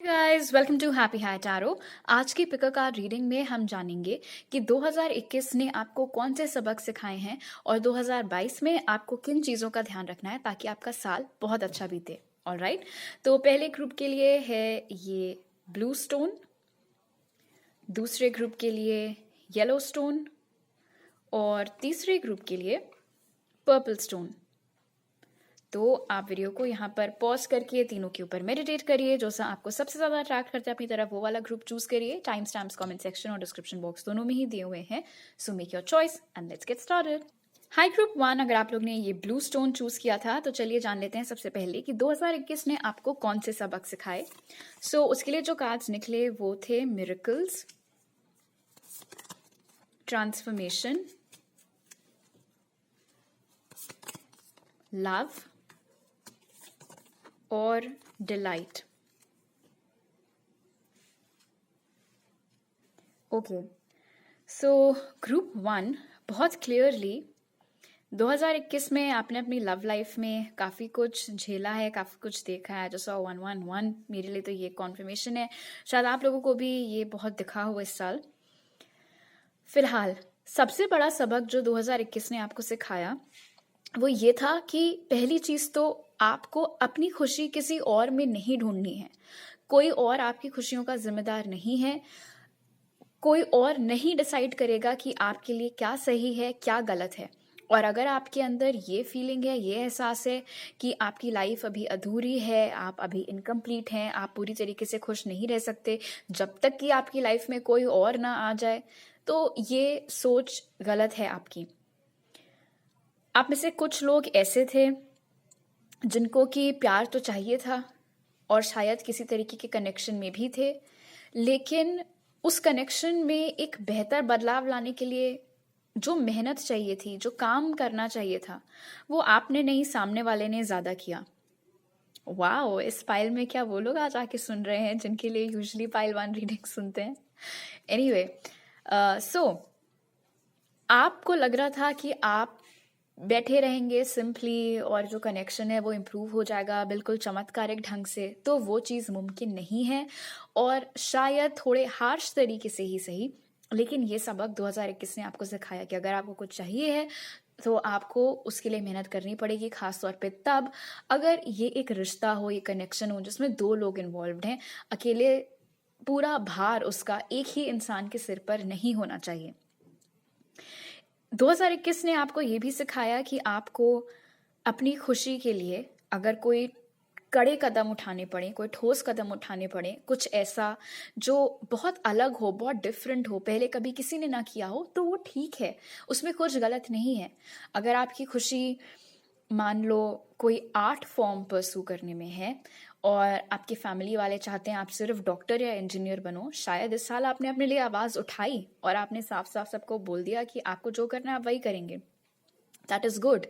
Guys, welcome to happy high tarot. आज की picker card reading में हम जानेंगे कि 2021 ने आपको कौन से सबक सिखाए हैं और 2022 में आपको किन चीज़ों का ध्यान रखना है ताकि आपका साल बहुत अच्छा बीते। ऑलराइट, तो पहले ग्रुप के लिए है ये ब्लू स्टोन, दूसरे ग्रुप के लिए येलो स्टोन और तीसरे ग्रुप के लिए पर्पल स्टोन। तो आप वीडियो को यहाँ पर पॉज करके तीनों के ऊपर मेडिटेट करिए। जो सा आपको सबसे ज़्यादा अट्रैक्ट करता है अपनी तरफ वो वाला ग्रुप चूज करिए। टाइम स्टैम्प्स कमेंट सेक्शन और डिस्क्रिप्शन बॉक्स दोनों में ही दिए हुए हैं। So make your choice and let's get started. High group 1, अगर आप लोग ने ये ब्लू स्टोन चूज किया था तो चलिए जान लेते हैं सबसे पहले कि 2021 ने आपको कौन से सबक सिखाए। सो उसके लिए जो कार्ड्स निकले वो थे मिरेकल्स, ट्रांसफॉर्मेशन, लव और डिलाइट। ओके, सो ग्रुप 1 बहुत क्लियरली 2021 में आपने अपनी लव लाइफ में काफ़ी कुछ झेला है, काफ़ी कुछ देखा है। जो 111 मेरे लिए तो ये कॉन्फर्मेशन है, शायद आप लोगों को भी ये बहुत दिखा हो इस साल। फिलहाल सबसे बड़ा सबक जो 2021 ने आपको सिखाया वो ये था कि पहली चीज़ तो आपको अपनी खुशी किसी और में नहीं ढूंढनी है। कोई और आपकी खुशियों का जिम्मेदार नहीं है। कोई और नहीं डिसाइड करेगा कि आपके लिए क्या सही है, क्या गलत है। और अगर आपके अंदर ये फीलिंग है, ये एहसास है कि आपकी लाइफ अभी अधूरी है, आप अभी इनकम्प्लीट हैं, आप पूरी तरीके से खुश नहीं रह सकते जब तक कि आपकी लाइफ में कोई और ना आ जाए, तो ये सोच गलत है आपकी। आप में से कुछ लोग ऐसे थे जिनको कि प्यार तो चाहिए था और शायद किसी तरीके के कनेक्शन में भी थे, लेकिन उस कनेक्शन में एक बेहतर बदलाव लाने के लिए जो मेहनत चाहिए थी, जो काम करना चाहिए था, वो आपने नहीं, सामने वाले ने ज़्यादा किया। वाओ, इस पाइल में क्या वो लोग आज आके सुन रहे हैं जिनके लिए यूजुअली पाइल 1 रीडिंग सुनते हैं। एनीवे, सो आपको लग रहा था कि आप बैठे रहेंगे सिंपली और जो कनेक्शन है वो इम्प्रूव हो जाएगा बिल्कुल चमत्कारिक ढंग से, तो वो चीज़ मुमकिन नहीं है। और शायद थोड़े हार्श तरीके से ही सही, लेकिन ये सबक 2021 ने आपको सिखाया कि अगर आपको कुछ चाहिए है तो आपको उसके लिए मेहनत करनी पड़ेगी, खास तौर पे तब अगर ये एक रिश्ता हो, ये कनेक्शन हो जिसमें 2 लोग इन्वॉल्व हैं। अकेले पूरा भार उसका एक ही इंसान के सिर पर नहीं होना चाहिए। 2021 ने आपको ये भी सिखाया कि आपको अपनी खुशी के लिए अगर कोई कड़े कदम उठाने पड़े, कोई ठोस कदम उठाने पड़े, कुछ ऐसा जो बहुत अलग हो, बहुत डिफरेंट हो, पहले कभी किसी ने ना किया हो, तो वो ठीक है, उसमें कुछ गलत नहीं है। अगर आपकी खुशी मान लो कोई आर्ट फॉर्म परस्यू करने में है और आपके फैमिली वाले चाहते हैं आप सिर्फ डॉक्टर या इंजीनियर बनो, शायद इस साल आपने अपने लिए आवाज़ उठाई और आपने साफ साफ सबको बोल दिया कि आपको जो करना है आप वही करेंगे। That is good.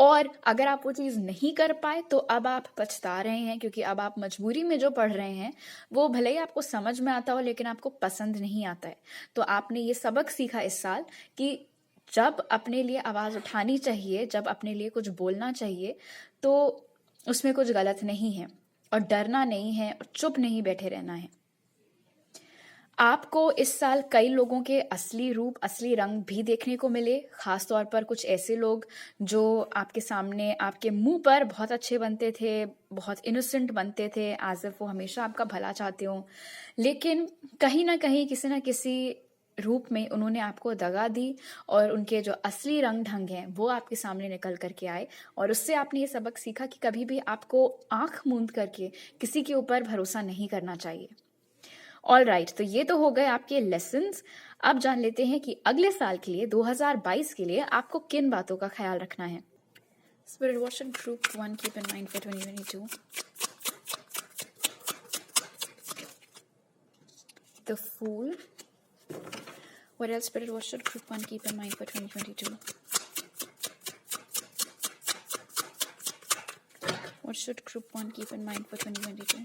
और अगर आप वो चीज़ नहीं कर पाए तो अब आप पछता रहे हैं, क्योंकि अब आप मजबूरी में जो पढ़ रहे हैं वो भले ही आपको समझ में आता हो लेकिन आपको पसंद नहीं आता है। तो आपने ये सबक सीखा इस साल कि जब अपने लिए आवाज़ उठानी चाहिए, जब अपने लिए कुछ बोलना चाहिए, तो उसमें कुछ गलत नहीं है और डरना नहीं है और चुप नहीं बैठे रहना है। आपको इस साल कई लोगों के असली रूप, असली रंग भी देखने को मिले, खास तौर पर कुछ ऐसे लोग जो आपके सामने, आपके मुंह पर बहुत अच्छे बनते थे, बहुत इनोसेंट बनते थे, एज इफ वो हमेशा आपका भला चाहते हो, लेकिन कहीं ना कहीं किसी ना किसी रूप में उन्होंने आपको दगा दी और उनके जो असली रंग ढंग हैं वो आपके सामने निकल करके आए। और उससे आपने ये सबक सीखा कि कभी भी आपको आंख मूंद करके किसी के ऊपर भरोसा नहीं करना चाहिए। ऑल राइट, तो ये तो हो गए आपके लेसन्स। अब जान लेते हैं कि अगले साल के लिए 2022 के लिए आपको किन बातों का ख्याल रखना है। Spirit, what should Group 1 keep in mind for 2022? The Fool. What else, Spirit? What should Group 1 keep in mind for 2022? What should Group 1 keep in mind for 2022?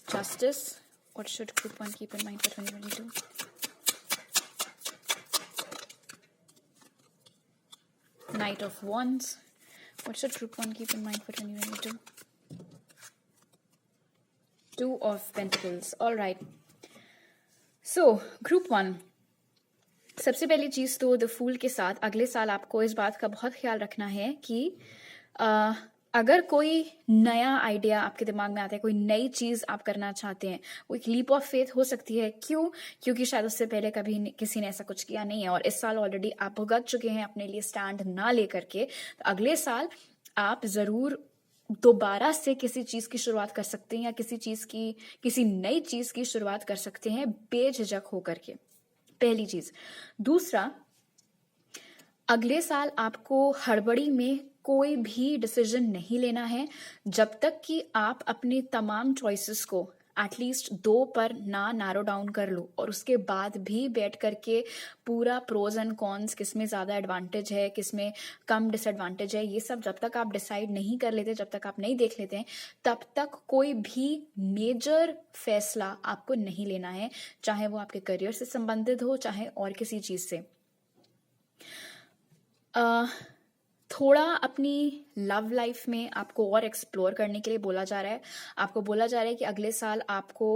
Justice. What should Group 1 keep in mind for 2022? Knight of Wands. What should Group 1 keep in mind for 2022? 2 of Pentacles. All right. So, Group 1. सबसे पहली चीज़ तो the fool के साथ अगले साल आपको इस बात का बहुत ख्याल रखना है कि अगर कोई नया आइडिया आपके दिमाग में आता है, कोई नई चीज़ आप करना चाहते हैं, वो एक लीप ऑफ फेथ हो सकती है। क्यों? क्योंकि शायद उससे पहले कभी किसी ने ऐसा कुछ किया नहीं है और इस साल ऑलरेडी आप भुगत चुके हैं अपने लिए स्टैंड ना लेकर के। तो अगले साल आप ज़रूर दोबारा से किसी चीज़ की शुरुआत कर सकते हैं या किसी नई चीज़ की शुरुआत कर सकते हैं बेझिझक होकर के। पहली चीज़। दूसरा, अगले साल आपको हड़बड़ी में कोई भी डिसीजन नहीं लेना है जब तक कि आप अपनी तमाम चॉइसेस को एटलीस्ट 2 पर ना नैरो डाउन कर लो और उसके बाद भी बैठ करके पूरा प्रोज एंड कॉन्स, किस में ज़्यादा एडवांटेज है, किस में कम डिसएडवांटेज है, ये सब जब तक आप डिसाइड नहीं कर लेते, जब तक आप नहीं देख लेते हैं, तब तक कोई भी मेजर फैसला आपको नहीं लेना है, चाहे वो आपके करियर से संबंधित हो, चाहे और किसी चीज़ से। थोड़ा अपनी लव लाइफ में आपको और एक्सप्लोर करने के लिए बोला जा रहा है। आपको बोला जा रहा है कि अगले साल आपको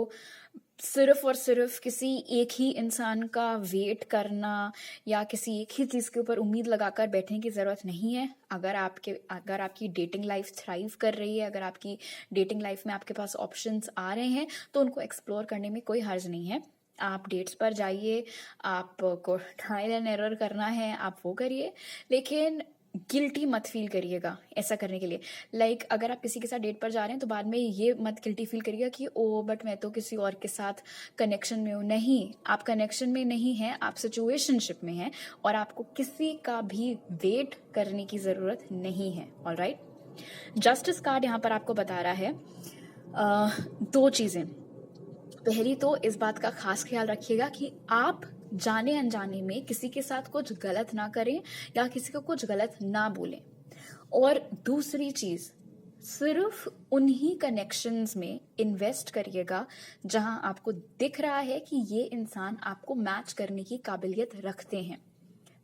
सिर्फ और सिर्फ किसी एक ही इंसान का वेट करना या किसी एक ही चीज़ के ऊपर उम्मीद लगाकर बैठने की ज़रूरत नहीं है। अगर आपकी डेटिंग लाइफ थ्राइव कर रही है, अगर आपकी डेटिंग लाइफ में आपके पास ऑप्शंस आ रहे हैं, तो उनको एक्सप्लोर करने में कोई हर्ज नहीं है। आप डेट्स पर जाइए, आपको ट्रायल एंड एरर करना है, आप वो करिए, लेकिन गिल्टी मत फील करिएगा ऐसा करने के लिए। लाइक अगर आप किसी के साथ डेट पर जा रहे हैं तो बाद में ये मत गिल्टी फील करिएगा कि ओ बट मैं तो किसी और के साथ कनेक्शन में हूँ। नहीं, आप कनेक्शन में नहीं हैं, आप सिचुएशनशिप में हैं और आपको किसी का भी वेट करने की ज़रूरत नहीं है। ऑलराइट। जस्टिस कार्ड यहाँ पर आपको बता रहा है 2 चीज़ें। पहली तो इस बात का खास ख्याल रखिएगा कि आप जाने अनजाने में किसी के साथ कुछ गलत ना करें या किसी को कुछ गलत ना बोलें। और दूसरी चीज, सिर्फ उन्हीं कनेक्शंस में इन्वेस्ट करिएगा जहां आपको दिख रहा है कि ये इंसान आपको मैच करने की काबिलियत रखते हैं।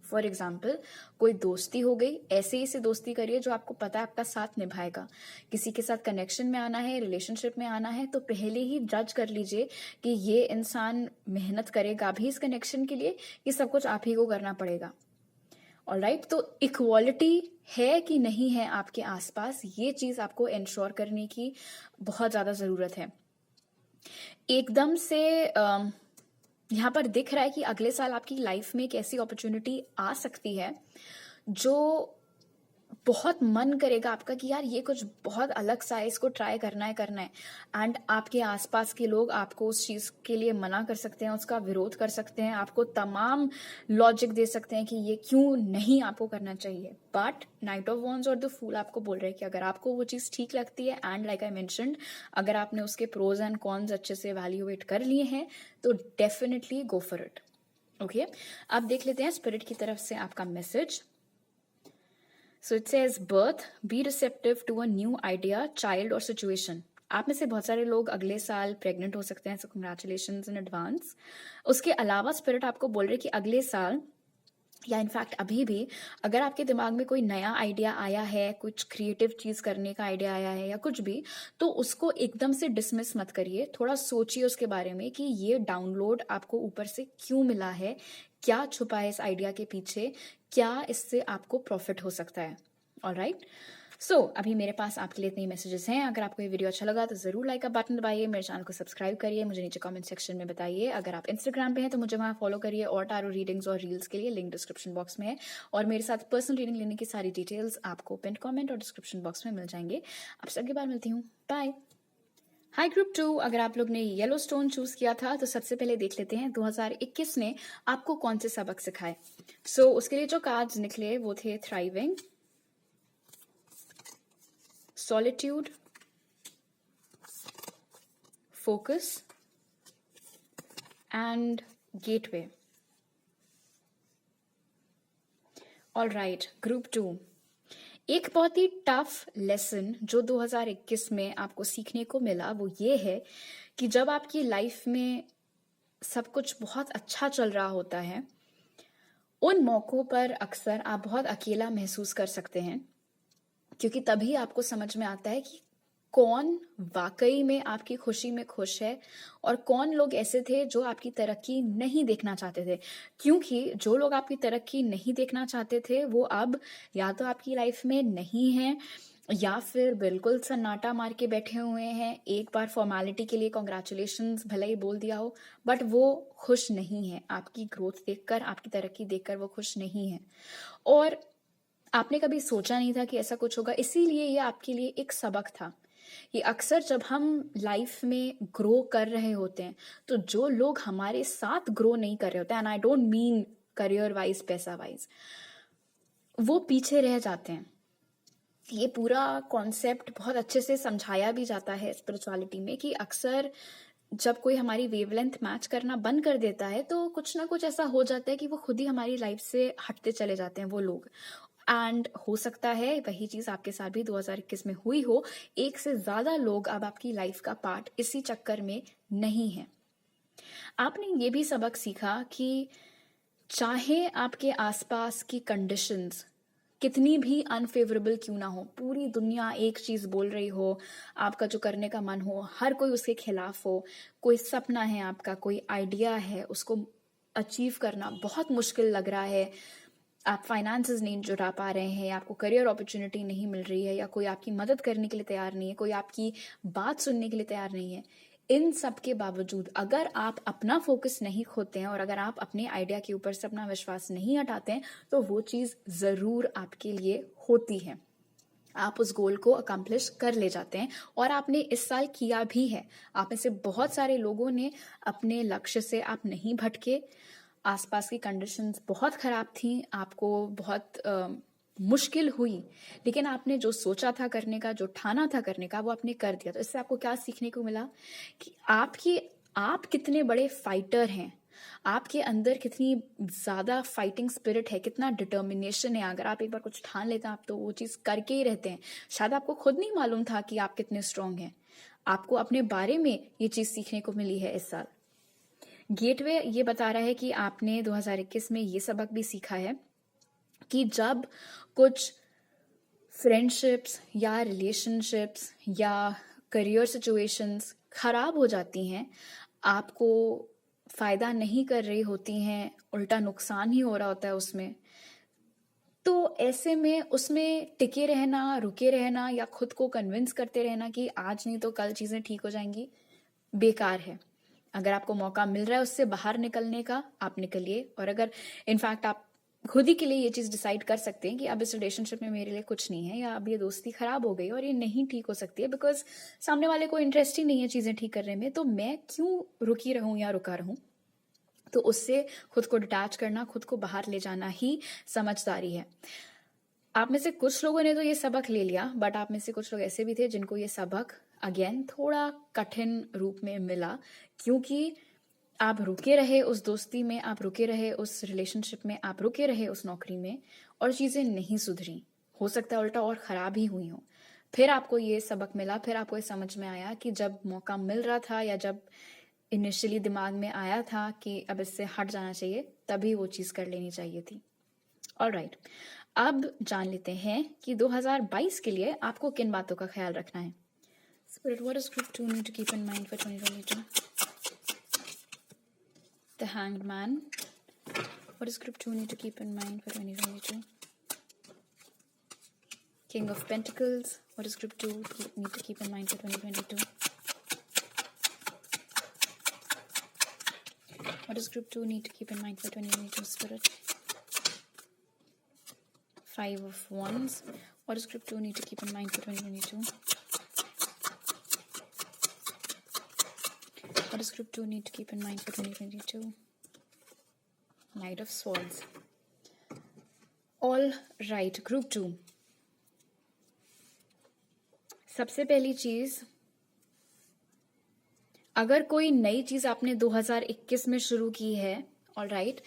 फॉर एग्जाम्पल, कोई दोस्ती हो गई, ऐसे ही से दोस्ती करिए जो आपको पता है आपका साथ निभाएगा। किसी के साथ कनेक्शन में आना है, रिलेशनशिप में आना है, तो पहले ही जज कर लीजिए कि ये इंसान मेहनत करेगा भी इस कनेक्शन के लिए कि सब कुछ आप ही को करना पड़ेगा। ऑलराइट, तो इक्वालिटी है कि नहीं है आपके आसपास, ये चीज आपको इंश्योर करने की बहुत ज्यादा जरूरत है। एकदम से यहाँ पर दिख रहा है कि अगले साल आपकी लाइफ में एक ऐसी अपॉर्चुनिटी आ सकती है जो बहुत मन करेगा आपका कि यार ये कुछ बहुत अलग सा है, इसको ट्राई करना है एंड आपके आसपास के लोग आपको उस चीज़ के लिए मना कर सकते हैं, उसका विरोध कर सकते हैं, आपको तमाम लॉजिक दे सकते हैं कि ये क्यों नहीं आपको करना चाहिए। बट नाइट ऑफ वॉन्ड्स और द फूल आपको बोल रहे हैं कि अगर आपको वो चीज़ ठीक लगती है एंड लाइक आई मेंशन्ड, अगर आपने उसके प्रोज एंड कॉन्स अच्छे से वैल्यूएट कर लिए हैं तो definitely go for it. Okay, अब देख लेते हैं स्पिरिट की तरफ से आपका message. So it says birth, be receptive to a new idea, child or situation. आप में से बहुत सारे लोग अगले साल प्रेग्नेंट हो सकते हैं, सो कंग्रेचुलेशंस इन एडवांस। उसके अलावा स्पिरिट आपको बोल रहे हैं कि अगले साल या इनफैक्ट अभी भी अगर आपके दिमाग में कोई नया आइडिया आया है, कुछ क्रिएटिव चीज़ करने का आइडिया आया है या कुछ भी, तो उसको एकदम से डिसमिस मत करिए। थोड़ा सोचिए उसके बारे में कि ये डाउनलोड आपको ऊपर से क्यों मिला है, क्या छुपा है इस आइडिया के पीछे, क्या इससे आपको प्रॉफिट हो सकता है। ऑलराइट, सो अभी मेरे पास आपके लिए इतने मैसेजेस हैं। अगर आपको ये वीडियो अच्छा लगा तो ज़रूर लाइक का बटन दबाइए, मेरे चैनल को सब्सक्राइब करिए, मुझे नीचे कमेंट सेक्शन में बताइए। अगर आप इंस्टाग्राम पे हैं तो मुझे वहाँ फॉलो करिए और टारो रीडिंग्स और रील्स के लिए लिंक डिस्क्रिप्शन बॉक्स में है और मेरे साथ पर्सनल रीडिंग लेने की सारी डिटेल्स आपको पिन कमेंट और डिस्क्रिप्शन बॉक्स में मिल जाएंगे। आपसे अगली बार मिलती हूँ, बाय। हाई ग्रुप 2, अगर आप लोग ने येलो स्टोन चूज किया था तो सबसे पहले देख लेते हैं 2021 ने आपको कौन से सबक सिखाए। सो उसके लिए जो कार्ड्स निकले वो थे thriving, solitude, focus and gateway. Alright group 2, एक बहुत ही टफ लेसन जो 2021 में आपको सीखने को मिला वो ये है कि जब आपकी लाइफ में सब कुछ बहुत अच्छा चल रहा होता है, उन मौक़ों पर अक्सर आप बहुत अकेला महसूस कर सकते हैं, क्योंकि तभी आपको समझ में आता है कि कौन वाकई में आपकी खुशी में खुश है और कौन लोग ऐसे थे जो आपकी तरक्की नहीं देखना चाहते थे। क्योंकि जो लोग आपकी तरक्की नहीं देखना चाहते थे वो अब या तो आपकी लाइफ में नहीं हैं या फिर बिल्कुल सन्नाटा मार के बैठे हुए हैं। एक बार फॉर्मेलिटी के लिए कॉन्ग्रेचुलेशंस भले ही बोल दिया हो, बट वो खुश नहीं है। आपकी ग्रोथ देखकर, आपकी तरक्की देखकर वो खुश नहीं है और आपने कभी सोचा नहीं था कि ऐसा कुछ होगा। इसीलिए ये आपके लिए एक सबक था कि अक्सर जब हम लाइफ में ग्रो कर रहे होते हैं तो जो लोग हमारे साथ ग्रो नहीं कर रहे होते हैं, and I don't mean career wise, पैसा वाइज, वो पीछे रह जाते हैं। ये पूरा कॉन्सेप्ट बहुत अच्छे से समझाया भी जाता है स्पिरिचुअलिटी में कि अक्सर जब कोई हमारी वेवलेंथ मैच करना बंद कर देता है तो कुछ ना कुछ ऐसा हो जाता है कि वो खुद ही हमारी लाइफ से हटते चले जाते हैं वो लोग। एंड हो सकता है वही चीज आपके साथ भी 2021 में हुई हो। एक से ज्यादा लोग अब आपकी लाइफ का पार्ट इसी चक्कर में नहीं है। आपने ये भी सबक सीखा कि चाहे आपके आसपास की कंडीशंस कितनी भी अनफेवरेबल क्यों ना हो, पूरी दुनिया एक चीज बोल रही हो, आपका जो करने का मन हो हर कोई उसके खिलाफ हो, कोई सपना है आपका, कोई आइडिया है, उसको अचीव करना बहुत मुश्किल लग रहा है, आप फाइनेंसेस नहीं जुटा पा रहे हैं, आपको करियर अपॉर्चुनिटी नहीं मिल रही है, या कोई आपकी मदद करने के लिए तैयार नहीं है, कोई आपकी बात सुनने के लिए तैयार नहीं है, इन सब के बावजूद अगर आप अपना फोकस नहीं खोते हैं और अगर आप अपने आइडिया के ऊपर से अपना विश्वास नहीं हटाते हैं तो वो चीज जरूर आपके लिए होती है। आप उस गोल को अकम्प्लिश कर ले जाते हैं और आपने इस साल किया भी है। आप में से बहुत सारे लोगों ने अपने लक्ष्य से आप नहीं भटके। आसपास की कंडीशंस बहुत खराब थी, आपको बहुत मुश्किल हुई, लेकिन आपने जो सोचा था करने का, जो ठाना था करने का, वो आपने कर दिया। तो इससे आपको क्या सीखने को मिला कि आप कितने बड़े फाइटर हैं, आपके अंदर कितनी ज्यादा फाइटिंग स्पिरिट है, कितना डिटर्मिनेशन है। अगर आप एक बार कुछ ठान लेते हैं आप तो वो चीज करके ही रहते हैं। शायद आपको खुद नहीं मालूम था कि आप कितने स्ट्रांग हैं। आपको अपने बारे में ये चीज सीखने को मिली है इस साल। गेटवे ये बता रहा है कि आपने 2021 में ये सबक भी सीखा है कि जब कुछ फ्रेंडशिप्स या रिलेशनशिप्स या करियर सिचुएशंस खराब हो जाती हैं, आपको फायदा नहीं कर रही होती हैं, उल्टा नुकसान ही हो रहा होता है उसमें, तो ऐसे में उसमें टिके रहना, रुके रहना या खुद को कन्विंस करते रहना कि आज नहीं तो कल चीजें ठीक हो जाएंगी, बेकार है। अगर आपको मौका मिल रहा है उससे बाहर निकलने का, आप निकलिए। और अगर इनफैक्ट आप खुद ही के लिए ये चीज डिसाइड कर सकते हैं कि अब इस रिलेशनशिप में मेरे लिए कुछ नहीं है, या अब ये दोस्ती खराब हो गई और ये नहीं ठीक हो सकती है बिकॉज सामने वाले को इंटरेस्ट ही नहीं है चीजें ठीक करने में, तो मैं क्यों रुकी रहूं या रुका रहूं। तो उससे खुद को डिटैच करना, खुद को बाहर ले जाना ही समझदारी है। आप में से कुछ लोगों ने तो ये सबक ले लिया, बट आप में से कुछ लोग ऐसे भी थे जिनको ये सबक अगेन थोड़ा कठिन रूप में मिला, क्योंकि आप रुके रहे उस दोस्ती में, आप रुके रहे उस रिलेशनशिप में, आप रुके रहे उस नौकरी में और चीजें नहीं सुधरी। हो सकता है उल्टा और खराब ही हुई हो। फिर आपको ये सबक मिला, फिर आपको ये समझ में आया कि जब मौका मिल रहा था या जब इनिशियली दिमाग में आया था कि अब इससे हट जाना चाहिए, तभी वो चीज कर लेनी चाहिए थी। ऑलराइट, अब जान लेते हैं कि 2022 के लिए आपको किन बातों का ख्याल रखना है। Spirit, what does group 2 need to keep in mind for 2022? The Hanged Man. What does group 2 need to keep in mind for 2022? King of Pentacles. What does group 2 need to keep in mind for 2022? What does group 2 need to keep in mind for 2022, Spirit? Five of Wands. What does group 2 need to keep in mind for 2022? What does group 2 need to keep in mind for 2022? Knight of Swords. All right, group 2. सबसे पहली चीज, अगर कोई नई चीज आपने 2021 में शुरू की है, ऑल राइट,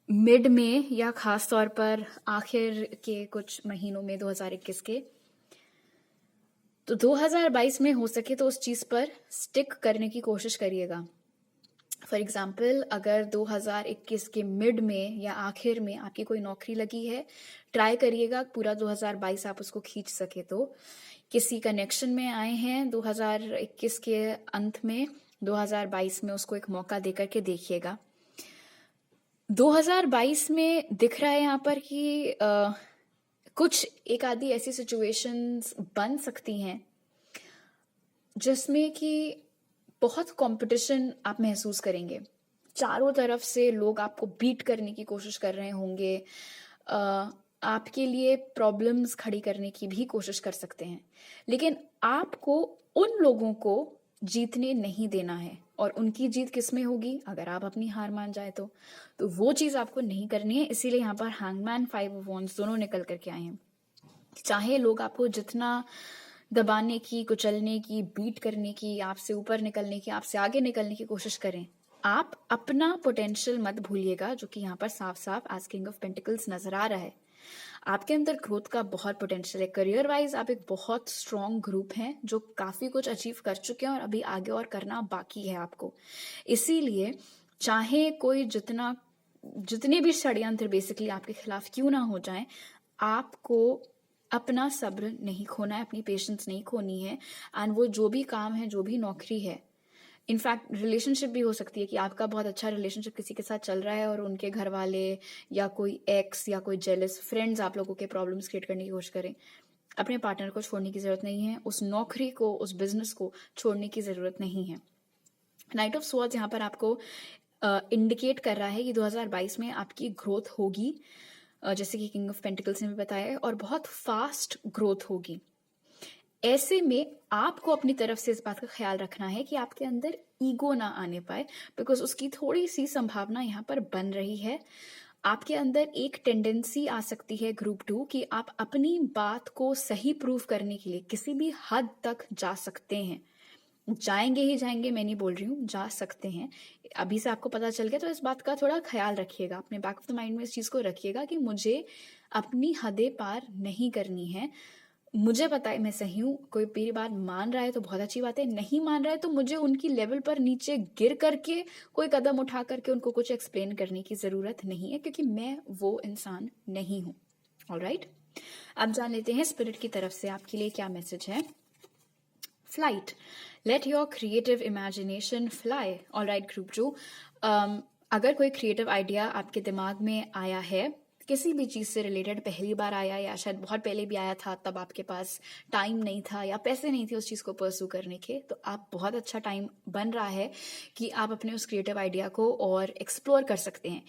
मिड में या खास तौर पर आखिर के कुछ महीनों में 2021 के, तो 2022 में हो सके तो उस चीज पर स्टिक करने की कोशिश करिएगा। फॉर एग्जाम्पल, अगर 2021 के मिड में या आखिर में आपकी कोई नौकरी लगी है, ट्राई करिएगा पूरा 2022 आप उसको खींच सके तो, किसी कनेक्शन में आए हैं 2021 के अंत में, 2022 में उसको एक मौका देकर के देखिएगा। 2022 में दिख रहा है यहाँ पर कि कुछ एक आधी ऐसी सिचुएशंस बन सकती हैं जिसमें कि बहुत कंपटीशन आप महसूस करेंगे। चारों तरफ से लोग आपको बीट करने की कोशिश कर रहे होंगे, आपके लिए प्रॉब्लम्स खड़ी करने की भी कोशिश कर सकते हैं, लेकिन आपको उन लोगों को जीतने नहीं देना है। और उनकी जीत किस में होगी? अगर आप अपनी हार मान जाए तो वो चीज आपको नहीं करनी है। इसीलिए यहाँ पर हैंगमैन, 5 ऑफ वॉन्ड्स दोनों निकल करके आए हैं। चाहे लोग आपको जितना दबाने की, कुचलने की, बीट करने की, आपसे ऊपर निकलने की, आपसे आगे निकलने की कोशिश करें, आप अपना पोटेंशियल मत भूलिएगा, जो कि यहाँ पर साफ साफ एज किंग ऑफ पेंटिकल्स नजर आ रहा है। आपके अंदर ग्रोथ का बहुत पोटेंशियल है। करियर वाइज आप एक बहुत स्ट्रॉन्ग ग्रुप हैं जो काफी कुछ अचीव कर चुके हैं और अभी आगे और करना बाकी है आपको। इसीलिए चाहे कोई जितने भी षड्यंत्र बेसिकली आपके खिलाफ क्यों ना हो जाएं, आपको अपना सब्र नहीं खोना है, अपनी पेशेंस नहीं खोनी है। एंड वो जो भी काम है, जो भी नौकरी है, इनफैक्ट रिलेशनशिप भी हो सकती है कि आपका बहुत अच्छा रिलेशनशिप किसी के साथ चल रहा है और उनके घर वाले या कोई एक्स या कोई जेलस फ्रेंड्स आप लोगों के प्रॉब्लम्स क्रिएट करने की कोशिश करें। अपने पार्टनर को छोड़ने की जरूरत नहीं है, उस नौकरी को, उस बिजनेस को छोड़ने की जरूरत नहीं है। नाइट ऑफ स्वॉर्ड्स यहाँ पर आपको इंडिकेट कर रहा है कि 2022 में आपकी ग्रोथ होगी, जैसे कि किंग ऑफ पेंटिकल्स ने भी बताया है, और बहुत फास्ट ग्रोथ होगी। ऐसे में आपको अपनी तरफ से इस बात का ख्याल रखना है कि आपके अंदर ईगो ना आने पाए, बिकॉज उसकी थोड़ी सी संभावना यहाँ पर बन रही है। आपके अंदर एक टेंडेंसी आ सकती है ग्रुप 2 कि आप अपनी बात को सही प्रूव करने के लिए किसी भी हद तक जा सकते हैं। जाएंगे ही जाएंगे, मैं नहीं बोल रही हूँ, जा सकते हैं। अभी से आपको पता चल गया तो इस बात का थोड़ा ख्याल रखिएगा, अपने बैक ऑफ द माइंड में इस चीज को रखिएगा कि मुझे अपनी हदें पार नहीं करनी है। मुझे पता है मैं सही हूँ, कोई मेरी बात मान रहा है तो बहुत अच्छी बात है, नहीं मान रहा है तो मुझे उनकी लेवल पर नीचे गिर करके कोई कदम उठा करके उनको कुछ एक्सप्लेन करने की जरूरत नहीं है, क्योंकि मैं वो इंसान नहीं हूँ। ऑलराइट, अब जान लेते हैं स्पिरिट की तरफ से आपके लिए क्या मैसेज है। Flight, let your creative imagination fly. Alright group 2, अगर कोई क्रिएटिव आइडिया आपके दिमाग में आया है, किसी भी चीज से रिलेटेड पहली बार आया या शायद बहुत पहले भी आया था, तब आपके पास टाइम नहीं था या पैसे नहीं थे उस चीज को परस्यू करने के, तो आप बहुत अच्छा टाइम बन रहा है कि आप अपने उस क्रिएटिव आइडिया को और एक्सप्लोर कर सकते हैं।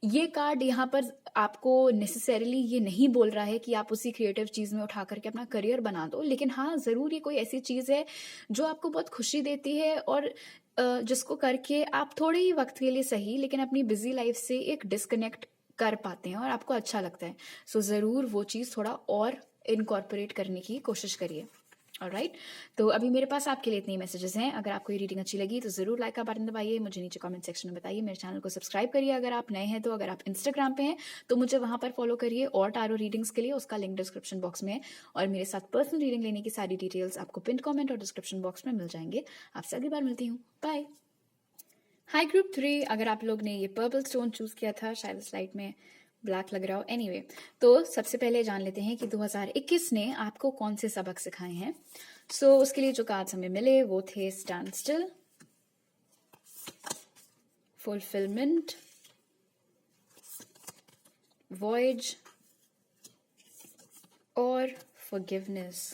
ये कार्ड यहाँ पर आपको नेसेसरीली ये नहीं बोल रहा है कि आप उसी क्रिएटिव चीज में उठा करके अपना करियर बना दो, लेकिन हाँ जरूर ये कोई ऐसी चीज है जो आपको बहुत खुशी देती है और जिसको करके आप थोड़े ही वक्त के लिए सही, लेकिन अपनी बिजी लाइफ से एक डिस्कनेक्ट कर पाते हैं और आपको अच्छा लगता है। सो जरूर वो चीज थोड़ा और इनकॉर्पोरेट करने की कोशिश करिए। ऑलराइट, तो अभी मेरे पास आपके लिए इतने मैसेजेस हैं। अगर आपको ये रीडिंग अच्छी लगी तो जरूर लाइक का बटन दबाइए, मुझे नीचे कमेंट सेक्शन में बताइए, मेरे चैनल को सब्सक्राइब करिए अगर आप नए हैं तो। अगर आप इंस्टाग्राम पे हैं तो मुझे वहां पर फॉलो करिए, और टारो रीडिंग्स के लिए उसका लिंक डिस्क्रिप्शन बॉक्स में है, और मेरे साथ पर्सनल रीडिंग लेने की सारी डिटेल्स आपको पिन कमेंट और डिस्क्रिप्शन बॉक्स में मिल जाएंगे। आपसे अगली बार मिलती हूँ, बाय। हाई ग्रुप 3, अगर आप लोग ने ये पर्पल स्टोन चूज किया था, शायद स्लाइड में ब्लैक लग रहा हो, एनीवे तो सबसे पहले जान लेते हैं कि 2021 ने आपको कौन से सबक सिखाए हैं। सो उसके लिए जो कार्ड्स हमें मिले वो थे स्टैंड स्टिल, फुलफिलमेंट, वॉयज और फॉरगिवनेस।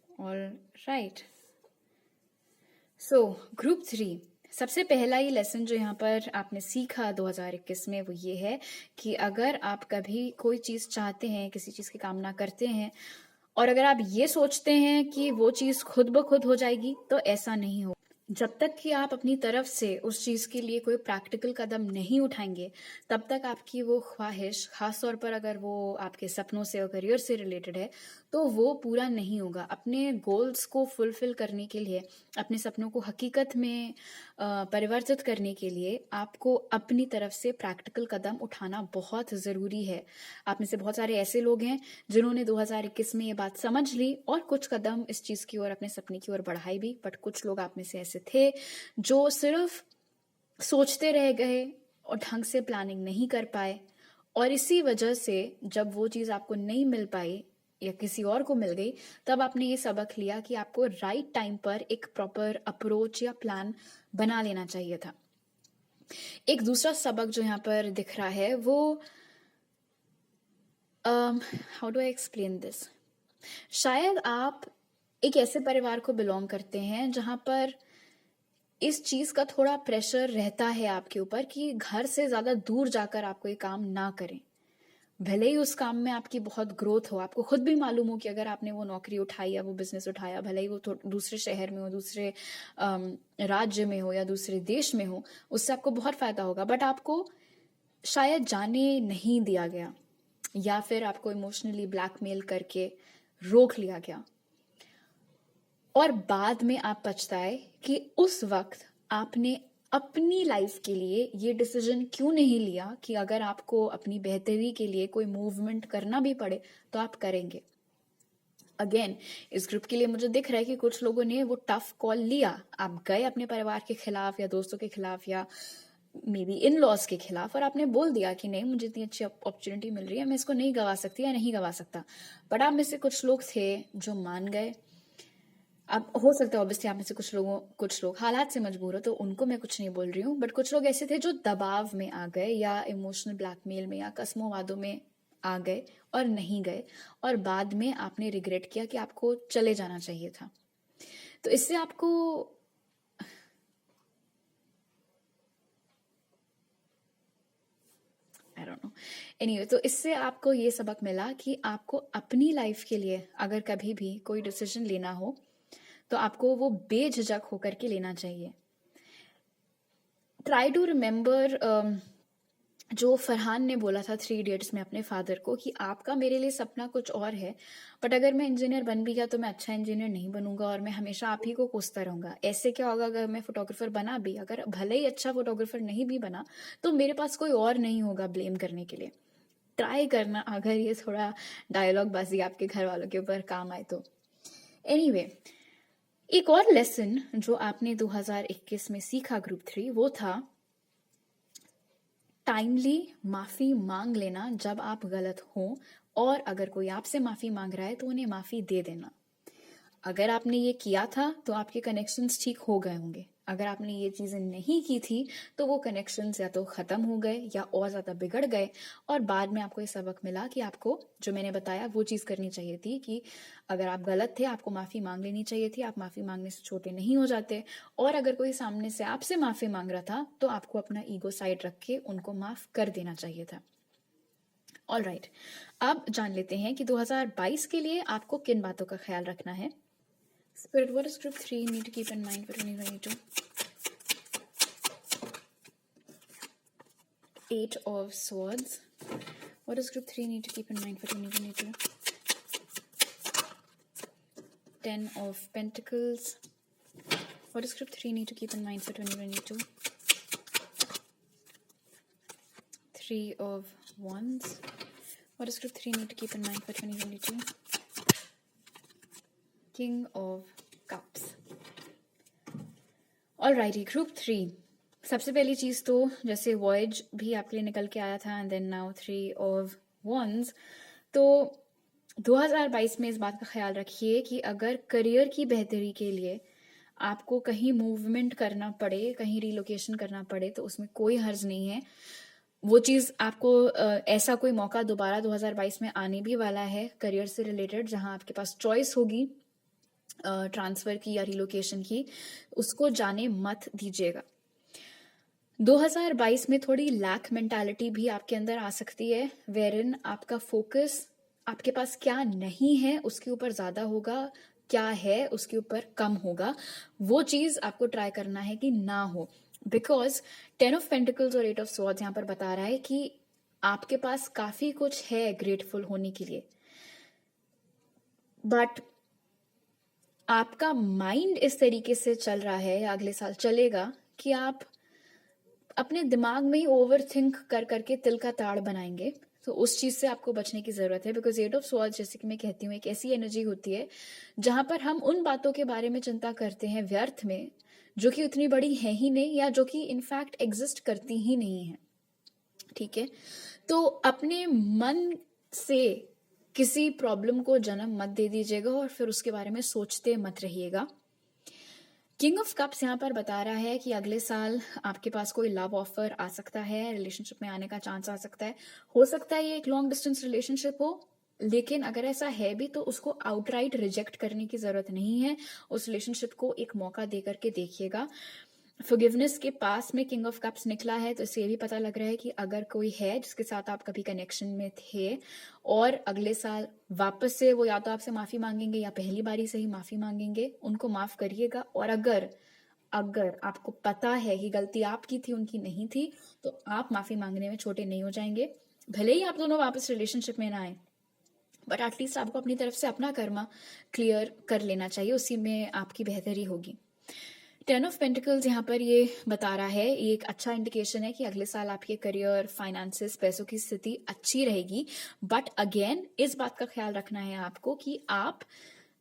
ऑलराइट, सो ग्रुप 3, सबसे पहला ही लेसन जो यहाँ पर आपने सीखा 2021 में वो ये है कि अगर आप कभी कोई चीज चाहते हैं, किसी चीज की कामना करते हैं, और अगर आप ये सोचते हैं कि वो चीज खुद ब खुद हो जाएगी, तो ऐसा नहीं हो। जब तक कि आप अपनी तरफ से उस चीज के लिए कोई प्रैक्टिकल कदम नहीं उठाएंगे, तब तक आपकी वो ख्वाहिश, खास तौर पर अगर वो आपके सपनों से और करियर से रिलेटेड है, तो वो पूरा नहीं होगा। अपने गोल्स को फुलफिल करने के लिए, अपने सपनों को हकीकत में परिवर्तित करने के लिए आपको अपनी तरफ से प्रैक्टिकल कदम उठाना बहुत जरूरी है। आप में से बहुत सारे ऐसे लोग हैं जिन्होंने 2021 में ये बात समझ ली और कुछ कदम इस चीज की ओर, अपने सपने की ओर बढ़ाई भी, बट कुछ लोग आप में से ऐसे थे जो सिर्फ सोचते रह गए और ढंग से प्लानिंग नहीं कर पाए, और इसी वजह से जब वो चीज आपको नहीं मिल पाई या किसी और को मिल गई, तब आपने ये सबक लिया कि आपको राइट टाइम पर एक प्रॉपर अप्रोच या प्लान बना लेना चाहिए था। एक दूसरा सबक जो यहाँ पर दिख रहा है वो how do I explain this, शायद आप एक ऐसे परिवार को बिलोंग करते हैं जहां पर इस चीज का थोड़ा प्रेशर रहता है आपके ऊपर कि घर से ज्यादा दूर जाकर आपको ये काम ना करें। भले ही उस काम में आपकी बहुत ग्रोथ हो, आपको खुद भी मालूम हो कि अगर आपने वो नौकरी उठाई या वो बिजनेस उठाया, भले ही वो दूसरे शहर में हो, दूसरे राज्य में हो या दूसरे देश में हो, उससे आपको बहुत फायदा होगा, बट आपको शायद जाने नहीं दिया गया या फिर आपको इमोशनली ब्लैकमेल करके रोक लिया गया और बाद में आप पछताए कि उस वक्त आपने अपनी लाइफ के लिए ये डिसीजन क्यों नहीं लिया कि अगर आपको अपनी बेहतरी के लिए कोई मूवमेंट करना भी पड़े तो आप करेंगे। अगेन, इस ग्रुप के लिए मुझे दिख रहा है कि कुछ लोगों ने वो टफ कॉल लिया, आप गए अपने परिवार के खिलाफ या दोस्तों के खिलाफ या मे बी इन लॉज के खिलाफ और आपने बोल दिया कि नहीं, मुझे इतनी अच्छी अपॉर्चुनिटी मिल रही है, मैं इसको नहीं गवा सकती या नहीं गवा सकता। बट आप में से कुछ लोग थे जो मान गए। अब हो सकता है ऑब्वियसली आप में से कुछ लोग हालात से मजबूर हो, तो उनको मैं कुछ नहीं बोल रही हूँ, बट कुछ लोग ऐसे थे जो दबाव में आ गए या इमोशनल ब्लैकमेल में या कस्मों वादों में आ गए और नहीं गए, और बाद में आपने रिग्रेट किया कि आपको चले जाना चाहिए था। तो इससे आपको आई डोंट नो, एनीवे, तो इससे आपको ये सबक मिला कि आपको अपनी लाइफ के लिए अगर कभी भी कोई डिसीजन लेना हो तो आपको वो बेझिझक होकर के लेना चाहिए। ट्राई टू रिमेम्बर जो फरहान ने बोला था 3 इडियट्स में अपने फादर को कि आपका मेरे लिए सपना कुछ और है, बट अगर मैं इंजीनियर बन भी गया तो मैं अच्छा इंजीनियर नहीं बनूंगा और मैं हमेशा आप ही को कोसता रहूंगा। ऐसे क्या होगा अगर मैं फोटोग्राफर बना भी, अगर भले ही अच्छा फोटोग्राफर नहीं भी बना, तो मेरे पास कोई और नहीं होगा ब्लेम करने के लिए। ट्राई करना अगर ये थोड़ा डायलॉग बाजी आपके घर वालों के ऊपर काम आए तो। एनीवे, एक और लेसन जो आपने 2021 में सीखा ग्रुप 3 वो था टाइमली माफी मांग लेना जब आप गलत हो, और अगर कोई आपसे माफी मांग रहा है तो उन्हें माफी दे देना। अगर आपने ये किया था तो आपके कनेक्शंस ठीक हो गए होंगे, अगर आपने ये चीजें नहीं की थी तो वो कनेक्शंस या तो खत्म हो गए या और ज्यादा बिगड़ गए, और बाद में आपको ये सबक मिला कि आपको जो मैंने बताया वो चीज करनी चाहिए थी कि अगर आप गलत थे आपको माफी मांग लेनी चाहिए थी, आप माफी मांगने से छोटे नहीं हो जाते, और अगर कोई सामने से आपसे माफी मांग रहा था तो आपको अपना ईगो साइड रख के उनको माफ कर देना चाहिए था। ऑल राइट, अब जान लेते हैं कि 2022 के लिए आपको किन बातों का ख्याल रखना है। Spirit, what does group 3 need to keep in mind for 2022? 8 of Swords. What does group 3 need to keep in mind for 2022? 10 of Pentacles. What does group 3 need to keep in mind for 2022? 3 of Wands. What does group 3 need to keep in mind for 2022? King of Cups. Alrighty, group 3. सबसे पहली चीज तो जैसे voyage भी आपके लिए निकल के आया था and then now 3 of Wands, तो 2022 में इस बात का ख्याल रखिए कि अगर करियर की बेहतरी के लिए आपको कहीं मूवमेंट करना पड़े, कहीं रिलोकेशन करना पड़े, तो उसमें कोई हर्ज नहीं है। वो चीज आपको ऐसा कोई मौका दोबारा 2022 में आने भी वाला है करियर से रिलेटेड, जहां आपके पास चॉइस होगी ट्रांसफर की या रिलोकेशन की, उसको जाने मत दीजिएगा। 2022 में थोड़ी लैक मेंटालिटी भी आपके अंदर आ सकती है, वेरिन आपका फोकस आपके पास क्या नहीं है उसके ऊपर ज्यादा होगा, क्या है उसके ऊपर कम होगा। वो चीज आपको ट्राई करना है कि ना हो, बिकॉज 10 ऑफ पेंटिकल्स और 8 ऑफ स्वॉर्ड्स यहाँ पर बता रहा है कि आपके पास काफी कुछ है ग्रेटफुल होने के लिए, बट आपका माइंड इस तरीके से चल रहा है या अगले साल चलेगा कि आप अपने दिमाग में ही ओवर थिंक कर करके तिल का ताड़ बनाएंगे। तो उस चीज से आपको बचने की जरूरत है, बिकॉज 8 ऑफ स्वॉर्ड्स जैसे कि मैं कहती हूँ एक ऐसी एनर्जी होती है जहां पर हम उन बातों के बारे में चिंता करते हैं व्यर्थ में, जो कि उतनी बड़ी है ही नहीं या जो कि इनफैक्ट एग्जिस्ट करती ही नहीं है। ठीक है, तो अपने मन से किसी प्रॉब्लम को जन्म मत दे दीजिएगा और फिर उसके बारे में सोचते मत रहिएगा। किंग ऑफ कप्स यहाँ पर बता रहा है कि अगले साल आपके पास कोई लव ऑफर आ सकता है, रिलेशनशिप में आने का चांस आ सकता है। हो सकता है ये एक लॉन्ग डिस्टेंस रिलेशनशिप हो, लेकिन अगर ऐसा है भी तो उसको आउटराइट रिजेक्ट करने की जरूरत नहीं है। उस रिलेशनशिप को एक मौका दे करके देखिएगा। फॉरगिवनेस के पास में किंग ऑफ कप्स निकला है, तो इससे ये भी पता लग रहा है कि अगर कोई है जिसके साथ आप कभी कनेक्शन में थे और अगले साल वापस से वो या तो आपसे माफी मांगेंगे या पहली बारी से ही माफी मांगेंगे, उनको माफ करिएगा। और अगर अगर आपको पता है कि गलती आपकी थी, उनकी नहीं थी, तो आप माफी मांगने में छोटे नहीं हो जाएंगे। भले ही आप दोनों वापस रिलेशनशिप में ना आए, बट एटलीस्ट आपको अपनी तरफ से अपना कर्मा क्लियर कर लेना चाहिए, उसी में आपकी बेहतरी होगी। 10 ऑफ पेंटिकल्स यहाँ पर ये बता रहा है, ये एक अच्छा इंडिकेशन है कि अगले साल आपके करियर, फाइनेंसेस, पैसों की स्थिति अच्छी रहेगी। बट अगेन इस बात का ख्याल रखना है आपको कि आप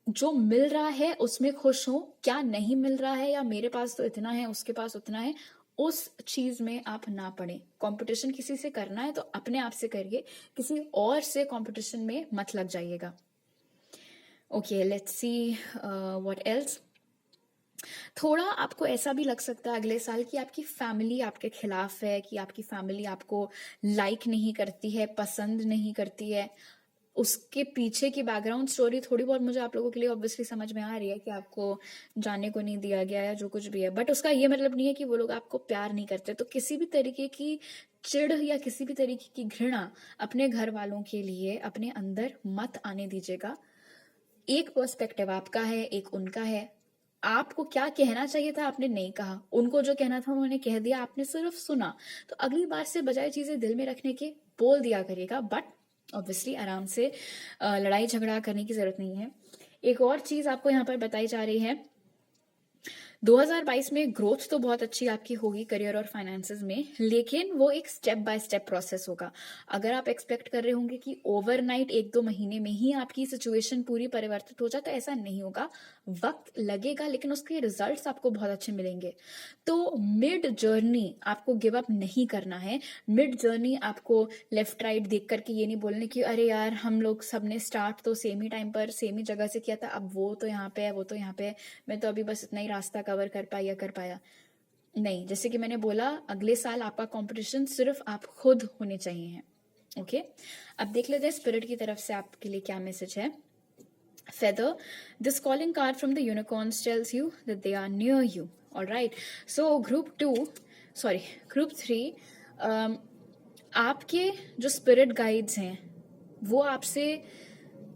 जो मिल रहा है उसमें खुश हो, क्या नहीं मिल रहा है या मेरे पास तो इतना है उसके पास उतना है, उस चीज में आप ना पड़े। कंपटीशन किसी से करना है तो अपने आप से करिए, किसी और से कंपटीशन में मत लग जाइएगा। Okay, let's see what else. थोड़ा आपको ऐसा भी लग सकता है अगले साल कि आपकी फैमिली आपके खिलाफ है, कि आपकी फैमिली आपको लाइक नहीं करती है, पसंद नहीं करती है। उसके पीछे की बैकग्राउंड स्टोरी थोड़ी बहुत मुझे आप लोगों के लिए ऑब्वियसली समझ में आ रही है कि आपको जाने को नहीं दिया गया या जो कुछ भी है, बट उसका ये मतलब नहीं है कि वो लोग आपको प्यार नहीं करते। तो किसी भी तरीके की चिढ़ या किसी भी तरीके की घृणा अपने घर वालों के लिए अपने अंदर मत आने दीजिएगा। एक पर्सपेक्टिव आपका है, एक उनका है। आपको क्या कहना चाहिए था आपने नहीं कहा, उनको जो कहना था उन्होंने कह दिया, आपने सिर्फ सुना। तो अगली बार से बजाय चीजें दिल में रखने के बोल दिया करिएगा, बट ऑब्वियसली आराम से। लड़ाई झगड़ा करने की जरूरत नहीं है। एक और चीज आपको यहाँ पर बताई जा रही है, 2022 में ग्रोथ तो बहुत अच्छी आपकी होगी करियर और फाइनेंसेस में, लेकिन वो एक स्टेप बाय स्टेप प्रोसेस होगा। अगर आप एक्सपेक्ट कर रहे होंगे कि ओवरनाइट 1-2 महीने में ही आपकी सिचुएशन पूरी परिवर्तित हो जाए, तो ऐसा नहीं होगा। वक्त लगेगा, लेकिन उसके रिजल्ट्स आपको बहुत अच्छे मिलेंगे। तो मिड जर्नी आपको गिव अप नहीं करना है। मिड जर्नी आपको लेफ्ट राइट देख करके ये नहीं बोलने कि अरे यार हम लोग सबने स्टार्ट तो सेम ही टाइम पर सेम ही जगह से किया था, अब वो तो यहाँ पे है, वो तो यहाँ पे है, मैं तो अभी बस इतना ही रास्ता कवर कर पाया। नहीं, जैसे कि मैंने बोला, अगले साल आपका कंपटीशन सिर्फ आप खुद होने चाहिए। ओके, अब देख लेते हैं स्पिरिट की तरफ से आपके लिए क्या मैसेज है। Feather, this calling card from the unicorns tells you that they are near you. All right. So group 3, आपके जो स्पिरिट गाइड्स हैं वो आपसे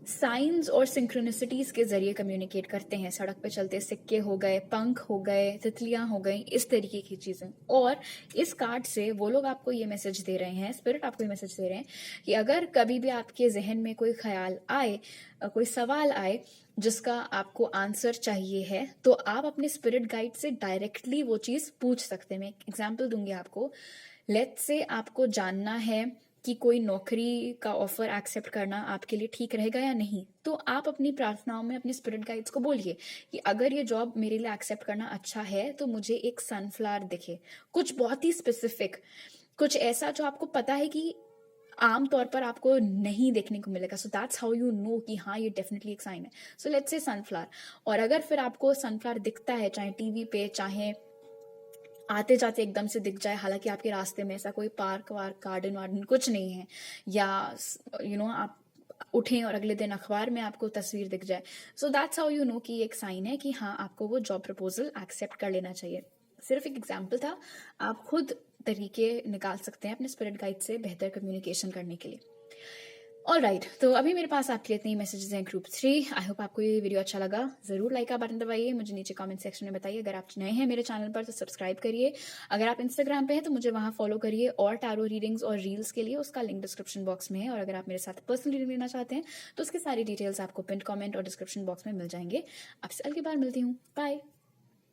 साइंस और सिंक्रोनिसिटीज के जरिए कम्युनिकेट करते हैं। सड़क पे चलते सिक्के हो गए, पंख हो गए, तितलियां हो गई, इस तरीके की चीजें। और इस कार्ड से वो लोग आपको ये मैसेज दे रहे हैं, स्पिरिट आपको ये मैसेज दे रहे हैं कि अगर कभी भी आपके जहन में कोई ख्याल आए, कोई सवाल आए जिसका आपको आंसर चाहिए है, तो आप अपने स्पिरिट गाइड से डायरेक्टली वो चीज पूछ सकते हैं। मैं एक एग्जाम्पल दूंगी आपको। लेट्स से आपको जानना है कि कोई नौकरी का ऑफर एक्सेप्ट करना आपके लिए ठीक रहेगा या नहीं, तो आप अपनी प्रार्थनाओं में अपने स्पिरिट गाइड्स को बोलिए कि अगर ये जॉब मेरे लिए एक्सेप्ट करना अच्छा है तो मुझे एक सनफ्लावर दिखे, कुछ बहुत ही स्पेसिफिक, कुछ ऐसा जो आपको पता है कि आमतौर पर आपको नहीं देखने को मिलेगा। So that's how you know कि हाँ ये डेफिनेटली एक साइन है। So let's say sunflower. और अगर फिर आपको सनफ्लावर दिखता है, चाहे टीवी पे, चाहे आते जाते एकदम से दिख जाए, हालांकि आपके रास्ते में ऐसा कोई पार्क वार्क, गार्डन वार्डन कुछ नहीं है, या आप उठें और अगले दिन अखबार में आपको तस्वीर दिख जाए, so that's how you know कि एक साइन है कि हाँ आपको वो जॉब प्रपोजल एक्सेप्ट कर लेना चाहिए। सिर्फ एक एग्जाम्पल था, आप खुद तरीके निकाल सकते हैं अपने स्पिरिट गाइड से बेहतर कम्युनिकेशन करने के लिए। ऑलराइट, तो अभी मेरे पास आपके लिए इतनी मैसेजेस हैं ग्रुप 3। आई होप आपको ये वीडियो अच्छा लगा। जरूर लाइक का बटन दबाइए, मुझे नीचे कमेंट सेक्शन में बताइए। अगर आप नए हैं मेरे चैनल पर तो सब्सक्राइब करिए। अगर आप इंस्टाग्राम पे हैं तो मुझे वहां फॉलो करिए, और टैरो रीडिंग्स और रील्स के लिए उसका लिंक डिस्क्रिप्शन बॉक्स में है। और अगर आप मेरे साथ पर्सनल रीडिंग लेना चाहते हैं तो उसकी सारी डिटेल्स आपको पिन कमेंट और डिस्क्रिप्शन बॉक्स में मिल जाएंगे। आपसे अगली बार मिलती हूँ, बाय।